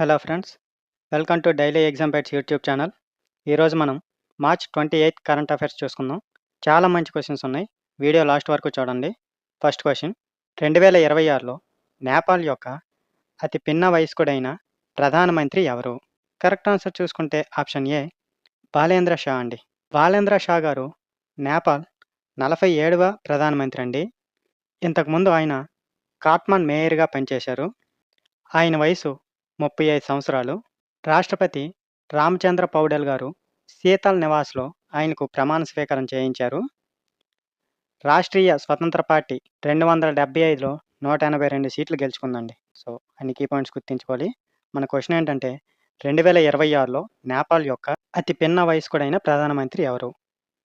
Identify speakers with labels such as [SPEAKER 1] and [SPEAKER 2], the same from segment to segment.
[SPEAKER 1] Hello friends, welcome to daily exam bytes YouTube channel. ఈరోజు మనం March 28 current affairs చూసుకుందాం. చాలా మంచి క్వశ్చన్స్ ఉన్నాయి. వీడియో లాస్ట్ వరకు చూడండి. ఫస్ట్ క్వశ్చన్, 2026లో నేపాల్ యొక్క అతి పిన్న వయస్కుడైన ప్రధానమంత్రి ఎవరు? కరెక్ట్ ఆన్సర్ చూసుకుంటే ఆప్షన్ ఏ బాలేంద్ర షా అండి. బాలేంద్ర షా గారు నేపాల్ 47వ ప్రధానమంత్రి అండి. ఇంతకుముందు ఆయన కాట్మాండ్ మేయర్గా పనిచేశారు. ఆయన వయసు 35 సంవత్సరాలు. రాష్ట్రపతి రామచంద్ర పౌడెల్ గారు శీతల్ నివాస్‌లో ఆయనకు ప్రమాణ స్వీకారం చేయించారు. రాష్ట్రీయ స్వతంత్ర పార్టీ 275లో 182 సీట్లు గెలుచుకుందండి. సో, అన్ని కీ పాయింట్స్ గుర్తుంచుకోవాలి. మన క్వెషన్ ఏంటంటే 2026లో నేపాల్ యొక్క అతి పిన్న వయస్కుడైన ప్రధానమంత్రి ఎవరు?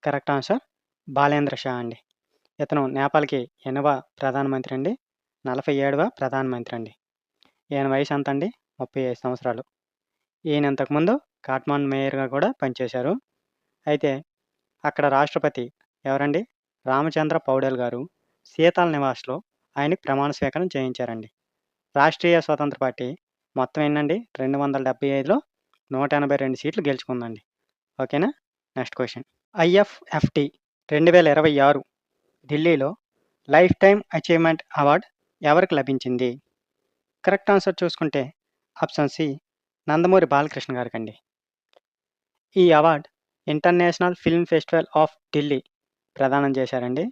[SPEAKER 1] కరెక్ట్ ఆన్సర్ బాలేంద్ర షా అండి. ఇతను నేపాల్‌కి ఎన్నవ ప్రధానమంత్రి అండి? 47వ ప్రధానమంత్రి అండి. ఈయన వయసు ఎంత అండి? 35 సంవత్సరాలు. ఈయన ఇంతకుముందు కాట్మాండ్ మేయర్‌గా కూడా పనిచేశారు. అయితే అక్కడ రాష్ట్రపతి ఎవరండి? రామచంద్ర పౌడెల్ గారు శీతల్ నివాస్‌లో ఆయనకి ప్రమాణ స్వీకారం చేయించారండి. రాష్ట్రీయ స్వతంత్ర పార్టీ మొత్తం ఎన్నండి? 275లో 182 సీట్లు గెలుచుకుందండి. ఓకేనా? Next question. ఐఎఫ్ఎఫ్‌టి 2026 ఢిల్లీలో లైఫ్ టైమ్ అచీవ్‌మెంట్ అవార్డ్ ఎవరికి లభించింది? కరెక్ట్ ఆన్సర్ చూసుకుంటే ఆప్షన్ సి నందమూరి బాలకృష్ణ గారికండి. ఈ award international film festival of Delhi ప్రదానం చేశారండి.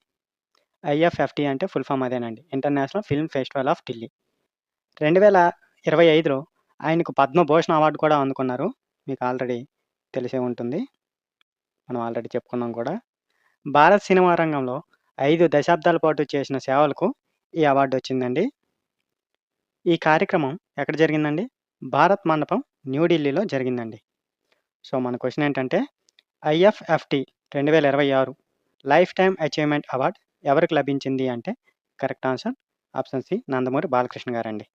[SPEAKER 1] ఐఎఫ్ఎఫ్‌టి అంటే ఫుల్ ఫామ్ అదేనండి. International film festival of Delhi. 2025లో ఆయనకు పద్మభూషణ్ అవార్డు కూడా అందుకున్నారు. మీకు ఆల్రెడీ తెలిసే ఉంటుంది. మనం ఆల్రెడీ చెప్పుకున్నాం కూడా. భారత సినిమా రంగంలో 5 దశాబ్దాల పాటు చేసిన సేవలకు ఈ అవార్డు వచ్చిందండి. ఈ కార్యక్రమం ఎక్కడ జరిగిందండి? భారత్ మండపం న్యూఢిల్లీలో జరిగిందండి. సో, మన క్వెషన్ ఏంటంటే IFFT 2026 life time achievement award ఎవరికి లభించింది అంటే correct answer option C Nandamuri Balakrishna గారండి.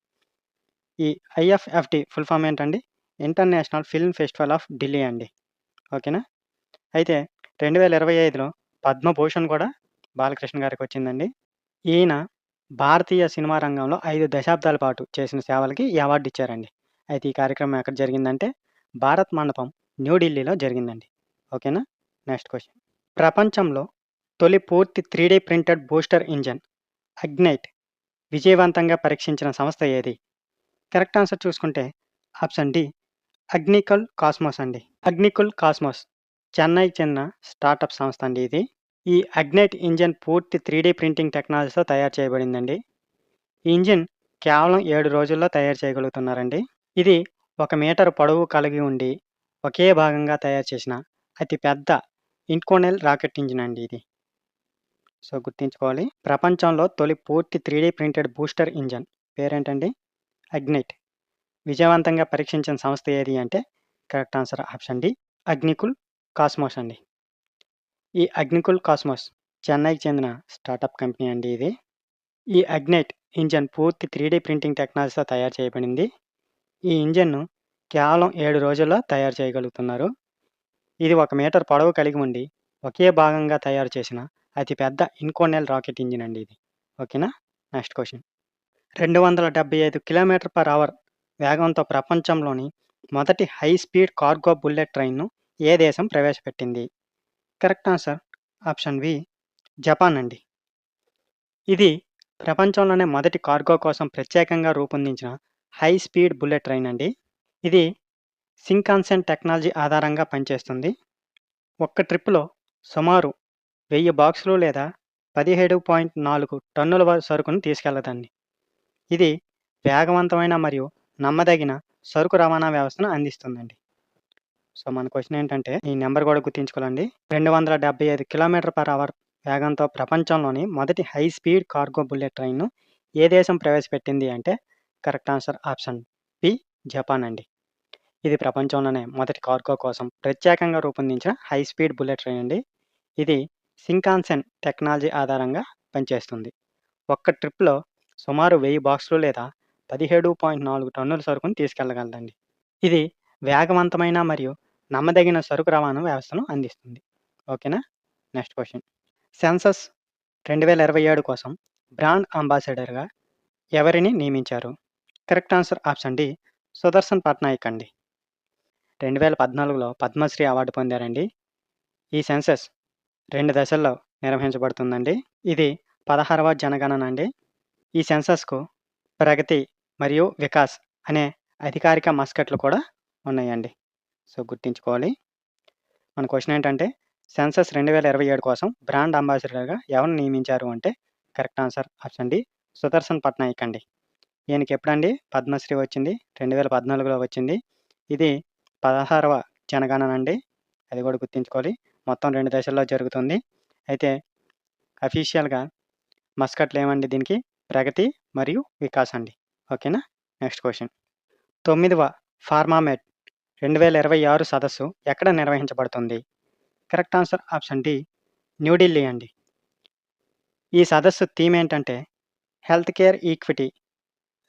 [SPEAKER 1] ఈ ఐఎఫ్ఎఫ్‌టి ఫుల్ ఫామ్ ఏంటండి? International film festival of Delhi అండి. ఓకేనా? అయితే 2025లో పద్మభూషణ్ కూడా బాలకృష్ణ గారికి వచ్చిందండి. ఈయన భారతీయ సినిమా రంగంలో 5 దశాబ్దాల పాటు చేసిన సేవలకి ఈ అవార్డు ఇచ్చారండి. అయితే ఈ కార్యక్రమం ఎక్కడ జరిగిందంటే భారత్ మండపం న్యూఢిల్లీలో జరిగిందండి. ఓకేనా? Next question. ప్రపంచంలో తొలి పూర్తి 3D ప్రింటెడ్ బూస్టర్ ఇంజిన్ అగ్నైట్ విజయవంతంగా పరీక్షించిన సంస్థ ఏది? కరెక్ట్ ఆన్సర్ చూసుకుంటే ఆప్షన్ డి అగ్నికుల్ కాస్మోస్ అండి. అగ్నికుల్ కాస్మోస్ చెన్నైకి చెందిన స్టార్టప్ సంస్థ అండి ఇది. ఈ అగ్నైట్ ఇంజిన్ పూర్తి 3D ప్రింటింగ్ టెక్నాలజీతో తయారు చేయబడిందండి. ఈ ఇంజిన్ కేవలం 7 రోజుల్లో తయారు చేయగలుగుతున్నారండి. ఇది 1 మీటర్ పొడవు కలిగి ఉండి ఒకే భాగంగా తయారు చేసిన అతి పెద్ద ఇంకోనెల్ రాకెట్ ఇంజిన్ అండి ఇది. సో, గుర్తుంచుకోవాలి. ప్రపంచంలో తొలి పూర్తి 3D ప్రింటెడ్ బూస్టర్ ఇంజిన్ పేరేంటండి? అగ్నైట్. విజయవంతంగా పరీక్షించిన సంస్థ ఏది అంటే correct answer option D Agnikul Cosmos అండి. ఈ అగ్నికుల్ కాస్మోస్ చెన్నైకి చెందిన స్టార్టప్ కంపెనీ అండి ఇది. ఈ అగ్నైట్ ఇంజిన్ పూర్తి 3D ప్రింటింగ్ టెక్నాలజీతో తయారు చేయబడింది. ఈ ఇంజిన్‌ను కేవలం 7 రోజుల్లో తయారు చేయగలుగుతున్నారు. ఇది 1 మీటర్ పొడవు కలిగి ఉండి ఒకే భాగంగా తయారు చేసిన అతి పెద్ద ఇన్కోనెల్ రాకెట్ ఇంజిన్ అండి ఇది. ఓకేనా? Next question. 275 కిలోమీటర్/అవర్ వేగంతో ప్రపంచంలోని మొదటి హై స్పీడ్ కార్గో బుల్లెట్ ట్రైన్‌ను ఏ దేశం ప్రవేశపెట్టింది? Correct answer option B Japan అండి. ఇది ప్రపంచంలోనే మొదటి కార్గో కోసం ప్రత్యేకంగా రూపొందించిన హై స్పీడ్ బుల్లెట్ ట్రైన్ అండి. ఇది షింకాన్సెన్ టెక్నాలజీ ఆధారంగా పనిచేస్తుంది. ఒక్క ట్రిప్‌లో సుమారు 1000 బాక్సులు లేదా 17.4 టన్నుల సరుకును తీసుకెళ్లదండి. ఇది వేగవంతమైన మరియు నమ్మదగిన సరుకు రవాణా వ్యవస్థను అందిస్తుందండి. సో, మన క్వెషన్ ఏంటంటే ఈ నంబర్ కూడా గుర్తుంచుకోవాలండి. 275 కిలోమీటర్/అవర్ వేగంతో ప్రపంచంలోని మొదటి హై స్పీడ్ కార్గో బుల్లెట్ ట్రైన్‌ను ఏ దేశం ప్రవేశపెట్టింది అంటే correct answer option B Japan అండి. ఇది ప్రపంచంలోనే మొదటి కార్గో కోసం ప్రత్యేకంగా రూపొందించిన హై స్పీడ్ బుల్లెట్ ట్రైన్ అండి. ఇది షింకాన్సెన్ టెక్నాలజీ ఆధారంగా పనిచేస్తుంది. ఒక్క ట్రిప్‌లో సుమారు 1000 బాక్సులు లేదా 17.4 టన్నుల సరుకును తీసుకెళ్లగలదండి. ఇది వేగవంతమైన మరియు నమ్మదగిన సరుకు రవాణా వ్యవస్థను అందిస్తుంది. ఓకేనా? Next question. సెన్సస్ 2027 కోసం బ్రాండ్ అంబాసిడర్‌గా ఎవరిని నియమించారు? Correct answer option D Sudarshan Patnaik అండి. 2014లో పద్మశ్రీ అవార్డు పొందారండి. ఈ సెన్సస్ 2 దశల్లో నిర్వహించబడుతుందండి. ఇది 16వ జనగణన అండి. ఈ సెన్సస్‌కు ప్రగతి మరియు వికాస్ అనే అధికారిక మస్కట్లు కూడా ఉన్నాయండి. సో, గుర్తుంచుకోవాలి. మన క్వెషన్ ఏంటంటే సెన్సస్ 2027 కోసం బ్రాండ్ అంబాసిడర్‌గా ఎవరిని నియమించారు అంటే correct answer option D Sudarshan Patnaik అండి. ఈయనకి ఎప్పుడండి పద్మశ్రీ వచ్చింది? 2014లో వచ్చింది. ఇది 16వ జనగణన అండి. అది కూడా గుర్తుంచుకోవాలి. మొత్తం 2 దశల్లో జరుగుతుంది. అయితే అఫీషియల్‌గా మస్కట్లు ఏమండి దీనికి? ప్రగతి మరియు వికాస్ అండి. ఓకేనా? Next question. 9వ ఫార్మామెడ్ 2026 సదస్సు ఎక్కడ నిర్వహించబడుతుంది? Correct answer option D New Delhi అండి. ఈ సదస్సు థీమ్ ఏంటంటే health care equity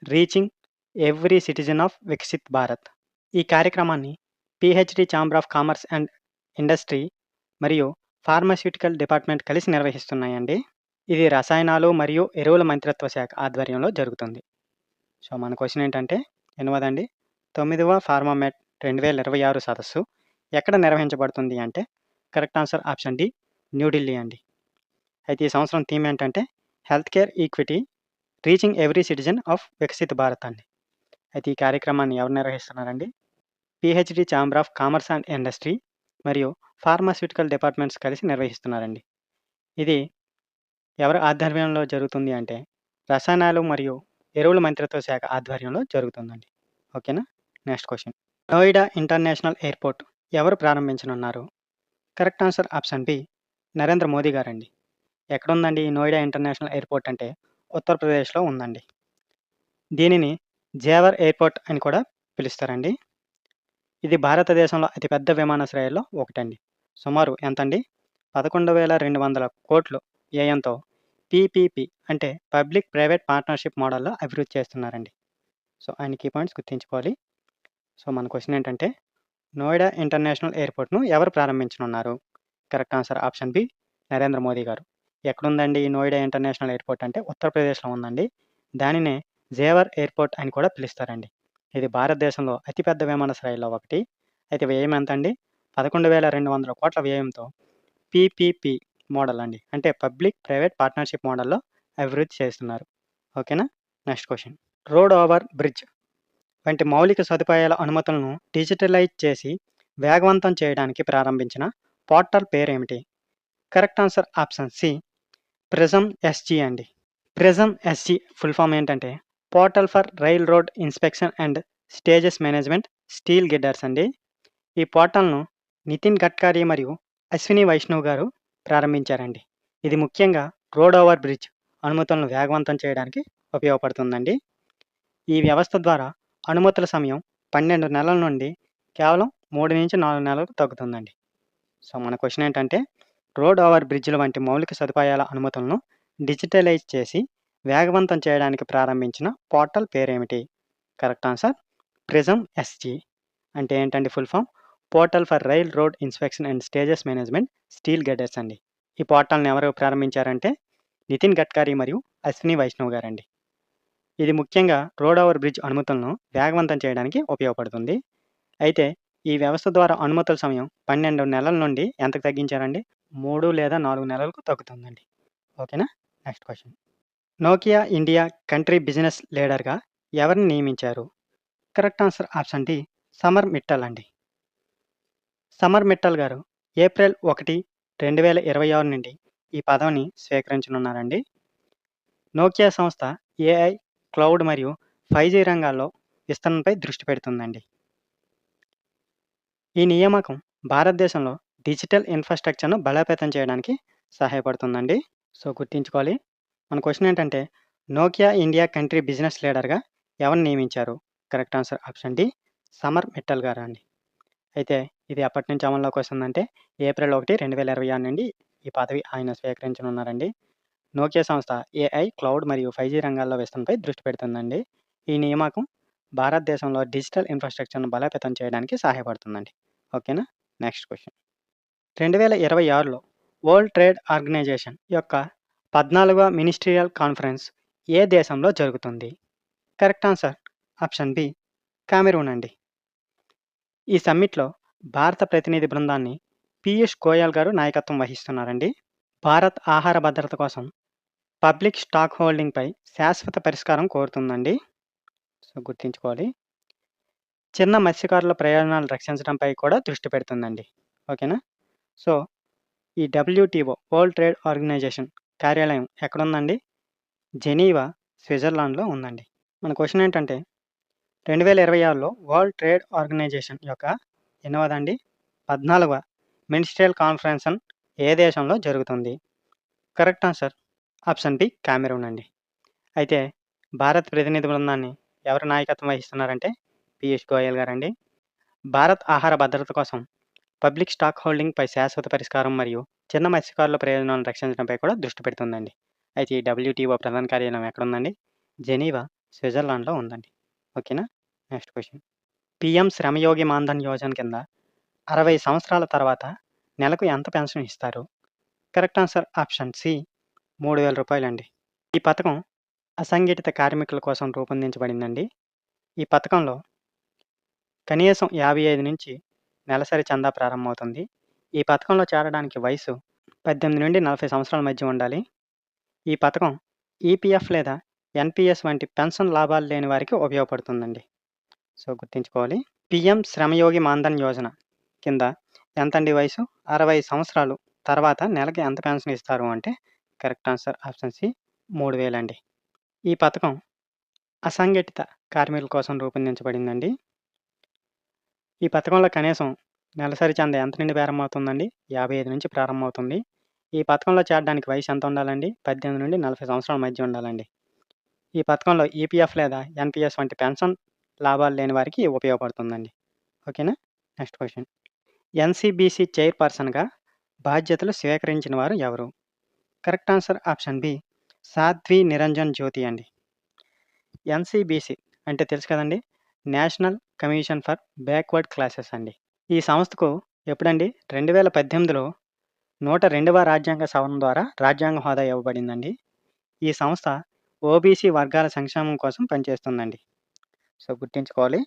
[SPEAKER 1] reaching every citizen of Viksit Bharat. ఈ కార్యక్రమాన్ని PhD chamber of commerce and industry మరియు ఫార్మాస్యూటికల్ డిపార్ట్మెంట్ కలిసి నిర్వహిస్తున్నాయండి. ఇది రసాయనాలు మరియు ఎరువుల మంత్రిత్వ శాఖ ఆధ్వర్యంలో జరుగుతుంది. సో, మన క్వెషన్ ఏంటంటే ఎనిమిదండి 9వ ఫార్మామెడ్ 2026 సదస్సు ఎక్కడ నిర్వహించబడుతుంది అంటే correct answer option D New Delhi అండి. అయితే ఈ సంవత్సరం థీమ్ ఏంటంటే health care equity reaching every citizen of Viksit Bharat అండి. అయితే ఈ కార్యక్రమాన్ని ఎవరు నిర్వహిస్తున్నారండి? PHD chamber of commerce and industry మరియు ఫార్మాస్యూటికల్ డిపార్ట్మెంట్స్ కలిసి నిర్వహిస్తున్నారండి. ఇది ఎవరి ఆధ్వర్యంలో జరుగుతుంది అంటే రసాయనాలు మరియు ఎరువుల మంత్రిత్వ శాఖ ఆధ్వర్యంలో జరుగుతుందండి. ఓకేనా? Next question. Noida international airport ఎవరు ప్రారంభించనున్నారు? Correct answer option B Narendra Modi గారండి. ఎక్కడుందండి ఈ నోయిడా ఇంటర్నేషనల్ ఎయిర్‌పోర్ట్ అంటే ఉత్తరప్రదేశ్‌లో ఉందండి. దీనిని జేవర్ ఎయిర్‌పోర్ట్ అని కూడా పిలుస్తారండి. ఇది భారతదేశంలో అతిపెద్ద విమానాశ్రయాల్లో ఒకటండి. సుమారు ఎంతండి? 11,200 కోట్లు వ్యయంతో పీపీపీ అంటే పబ్లిక్ ప్రైవేట్ పార్ట్నర్‌షిప్ మోడల్‌లో అభివృద్ధి చేస్తున్నారండి. సో, అన్ని కీ పాయింట్స్ గుర్తుంచుకోవాలి. సో, మన క్వెషన్ ఏంటంటే నోయిడా ఇంటర్నేషనల్ ఎయిర్‌పోర్ట్‌ను ఎవరు ప్రారంభించనున్నారు? Correct answer option B Narendra Modi గారు. ఎక్కడుందండి ఈ నోయిడా ఇంటర్నేషనల్ ఎయిర్‌పోర్ట్ అంటే ఉత్తరప్రదేశ్‌లో ఉందండి. దానినే జేవర్ ఎయిర్‌పోర్ట్ అని కూడా పిలుస్తారండి. ఇది భారతదేశంలో అతిపెద్ద విమానాశ్రయాల్లో ఒకటి. అయితే వ్యయం ఎంతండి? 11,200 కోట్ల వ్యయంతో పీపీపీ మోడల్ అండి. అంటే పబ్లిక్ ప్రైవేట్ పార్ట్నర్‌షిప్ మోడల్‌లో అభివృద్ధి చేస్తున్నారు. ఓకేనా? Next question. Road over bridge వంటి మౌలిక సదుపాయాల అనుమతులను డిజిటలైజ్ చేసి వేగవంతం చేయడానికి ప్రారంభించిన పోర్టల్ పేరేమిటి? Correct answer option C prism SG అండి. ప్రిజమ్ ఎస్‌జీ ఫుల్ ఫామ్ ఏంటంటే portal for rail road inspection and stages management steel girders అండి. ఈ పోర్టల్‌ను నితిన్ గడ్కరీ మరియు అశ్విని వైష్ణవ్ గారు ప్రారంభించారండి. ఇది ముఖ్యంగా రోడ్ ఓవర్ బ్రిడ్జ్ అనుమతులను వేగవంతం చేయడానికి ఉపయోగపడుతుందండి. ఈ వ్యవస్థ ద్వారా అనుమతుల సమయం 12 నెలల నుండి కేవలం 3-4 నెలలకు తగ్గుతుందండి. సో, మన క్వెషన్ ఏంటంటే రోడ్ ఓవర్ బ్రిడ్జ్‌ల వంటి మౌలిక సదుపాయాల అనుమతులను డిజిటలైజ్ చేసి వేగవంతం చేయడానికి ప్రారంభించిన పోర్టల్ పేరేమిటి? Correct answer prism SG. అంటే ఏంటండి full form? Portal for rail road inspection and stages management steel girders అండి. ఈ పోర్టల్‌ని ఎవరు ప్రారంభించారంటే నితిన్ గడ్కరీ మరియు అశ్విని వైష్ణవ్ గారండి. ఇది ముఖ్యంగా రోడ్ ఓవర్ బ్రిడ్జ్ అనుమతులను వేగవంతం చేయడానికి ఉపయోగపడుతుంది. అయితే ఈ వ్యవస్థ ద్వారా అనుమతుల సమయం 12 నెలల నుండి ఎంతకు తగ్గించారండి? 3 లేదా 4 నెలలకు తగ్గుతుందండి. ఓకేనా? Next question. Nokia India country business లీడర్‌గా ఎవరిని నియమించారు? Correct answer option D Samar Mittal అండి. సమర్ మిట్టల్ గారు ఏప్రిల్ 1, 2026 నుండి ఈ పదవిని స్వీకరించనున్నారండి. నోకియా సంస్థ ఏఐ, క్లౌడ్ మరియు 5జీ రంగాల్లో విస్తరణపై దృష్టి పెడుతుందండి. ఈ నియామకం భారతదేశంలో డిజిటల్ ఇన్‌ఫ్రాస్ట్రక్చర్‌ను బలోపేతం చేయడానికి సహాయపడుతుందండి. సో, గుర్తుంచుకోవాలి. మన క్వెషన్ ఏంటంటే నోకియా ఇండియా కంట్రీ బిజినెస్ లీడర్‌గా ఎవరిని నియమించారు? Correct answer option D Samar Mittal గారండి. అయితే ఇది ఎప్పటి నుంచి అమల్లోకి వస్తుందంటే ఏప్రిల్ 1, 2026 నుండి ఈ పదవి ఆయన స్వీకరించనున్నారండి. నోకియా సంస్థ ఏఐ, క్లౌడ్ మరియు 5జీ రంగాల్లో విస్తరణపై దృష్టి పెడుతుందండి. ఈ నియామకం భారతదేశంలో డిజిటల్ ఇన్‌ఫ్రాస్ట్రక్చర్‌ను బలోపేతం చేయడానికి సహాయపడుతుందండి. ఓకేనా? Next question. 2026లో వరల్డ్ ట్రేడ్ ఆర్గనైజేషన్ యొక్క 14వ మినిస్ట్రియల్ కాన్ఫరెన్స్ ఏ దేశంలో జరుగుతుంది? Correct answer option B Cameroon అండి. ఈ సమ్మిట్‌లో భారత ప్రతినిధి బృందాన్ని పీయూష్ గోయల్ గారు నాయకత్వం వహిస్తున్నారండి. భారత్ ఆహార భద్రత కోసం పబ్లిక్ స్టాక్ హోల్డింగ్‌పై శాశ్వత పరిష్కారం కోరుతుందండి. సో, గుర్తుంచుకోవాలి. చిన్న మత్స్యకారుల ప్రయోజనాలు రక్షించడంపై కూడా దృష్టి పెడుతుందండి. ఓకేనా? సో, ఈ డబ్ల్యూటీఓ వరల్డ్ ట్రేడ్ ఆర్గనైజేషన్ కార్యాలయం ఎక్కడుందండి? జెనీవా, స్విట్జర్లాండ్‌లో ఉందండి. మన క్వెషన్ ఏంటంటే 2026లో వరల్డ్ ట్రేడ్ ఆర్గనైజేషన్ యొక్క ఎన్నవదండి? 14వ మినిస్ట్రియల్ కాన్ఫరెన్స్ ఏ దేశంలో జరుగుతుంది? Correct answer option B Cameroon అండి. అయితే భారత్ ప్రతినిధి బృందాన్ని ఎవరు నాయకత్వం వహిస్తున్నారంటే పీయూష్ గోయల్ గారండి. భారత్ ఆహార భద్రత కోసం పబ్లిక్ స్టాక్ హోల్డింగ్‌పై శాశ్వత పరిష్కారం మరియు చిన్న మత్స్యకారుల ప్రయోజనాలను రక్షించడంపై కూడా దృష్టి పెడుతుందండి. అయితే ఈ డబ్ల్యూటీఓ ప్రధాన కార్యాలయం ఎక్కడుందండి? జెనీవా, స్విట్జర్లాండ్‌లో ఉందండి. ఓకేనా? Next question. PM Shramyogi Maandhan Yojana కింద 60 సంవత్సరాల తర్వాత నెలకు ఎంత పెన్షన్ ఇస్తారు? కరెక్ట్ ఆన్సర్ ఆప్షన్ సి రూ. 3000 ఈ పథకం అసంఘటిత కార్మికుల కోసం రూపొందించబడిందండి. ఈ పథకంలో కనీసం 55 నుంచి నెలసరి చందా ప్రారంభమవుతుంది. ఈ పథకంలో చేరడానికి వయసు 18 నుండి 40 సంవత్సరాల మధ్య ఉండాలి. ఈ పథకం ఈపీఎఫ్ లేదా ఎన్‌పీఎస్ వంటి పెన్షన్ లాభాలు లేని వారికి ఉపయోగపడుతుందండి. సో, గుర్తుంచుకోవాలి. పీఎం శ్రమయోగి మాన్‌ధన్ యోజన కింద ఎంతండి వయసు? 60 సంవత్సరాలు తర్వాత నెలకి ఎంత పెన్షన్ ఇస్తారు అంటే కరెక్ట్ ఆన్సర్ ఆప్షన్ సి 3000 అండి. ఈ పథకం అసంఘటిత కార్మికుల కోసం రూపొందించబడిందండి. ఈ పథకంలో కనీసం నెలసరి చందా ఎంత నుండి ప్రారంభమవుతుందండి? 55 నుంచి ప్రారంభమవుతుంది. ఈ పథకంలో చేరడానికి వయసు ఎంత ఉండాలండి? 18 నుండి 40 సంవత్సరాల మధ్య ఉండాలండి. ఈ పథకంలో ఈపీఎఫ్ లేదా ఎన్‌పీఎస్ వంటి పెన్షన్ లాభాలు లేని వారికి ఉపయోగపడుతుందండి. ఓకేనా? Next question. ఎన్‌సీబీసీ చైర్పర్సన్‌గా బాధ్యతలు స్వీకరించిన వారు ఎవరు? Correct answer option B Sadhvi Niranjan Jyoti అండి. ఎన్‌సీబీసీ అంటే తెలుసు కదండీ! National commission for backward classes అండి. ఈ సంస్థకు ఎప్పుడండి? 2018లో 102వ రాజ్యాంగ సవరణ ద్వారా రాజ్యాంగ హోదా ఇవ్వబడిందండి. ఈ సంస్థ ఓబీసీ వర్గాల సంక్షేమం కోసం పనిచేస్తుందండి. సో, గుర్తుంచుకోవాలి.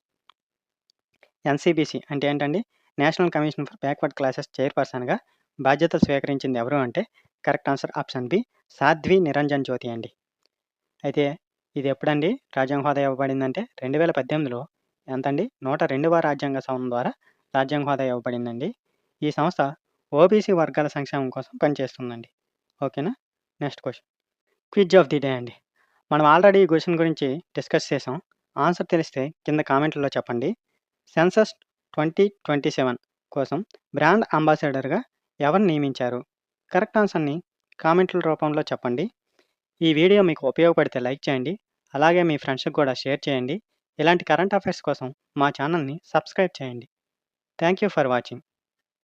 [SPEAKER 1] ఎన్‌సీబీసీ అంటే ఏంటండి? National commission for backward classes చైర్పర్సన్‌గా బాధ్యతలు స్వీకరించింది ఎవరు అంటే correct answer option B Sadhvi Niranjan Jyoti అండి. అయితే ఇది ఎప్పుడండి రాజ్యాంగ హోదా ఇవ్వబడిందంటే 2018లో ఎంతండి? 102వ రాజ్యాంగ సవరణ ద్వారా రాజ్యాంగ హోదా ఇవ్వబడిందండి. ఈ సంస్థ ఓబీసీ వర్గాల సంక్షేమం కోసం పనిచేస్తుందండి. ఓకేనా? Next question. Quiz of the day అండి. మనం ఆల్రెడీ ఈ క్వెషన్ గురించి డిస్కస్ చేసాం. ఆన్సర్ తెలిస్తే కింద కామెంట్‌లలో చెప్పండి. సెన్సస్ 2027 కోసం బ్రాండ్ అంబాసిడర్‌గా ఎవరిని నియమించారు? కరెక్ట్ ఆన్సర్‌ని కామెంట్‌ల రూపంలో చెప్పండి. ఈ వీడియో మీకు ఉపయోగపడితే లైక్ చేయండి. అలాగే మీ ఫ్రెండ్స్‌కి కూడా షేర్ చేయండి. ఇలాంటి కరెంట్ అఫైర్స్ కోసం మా ఛానల్‌ని సబ్స్క్రైబ్ చేయండి. Thank you for watching.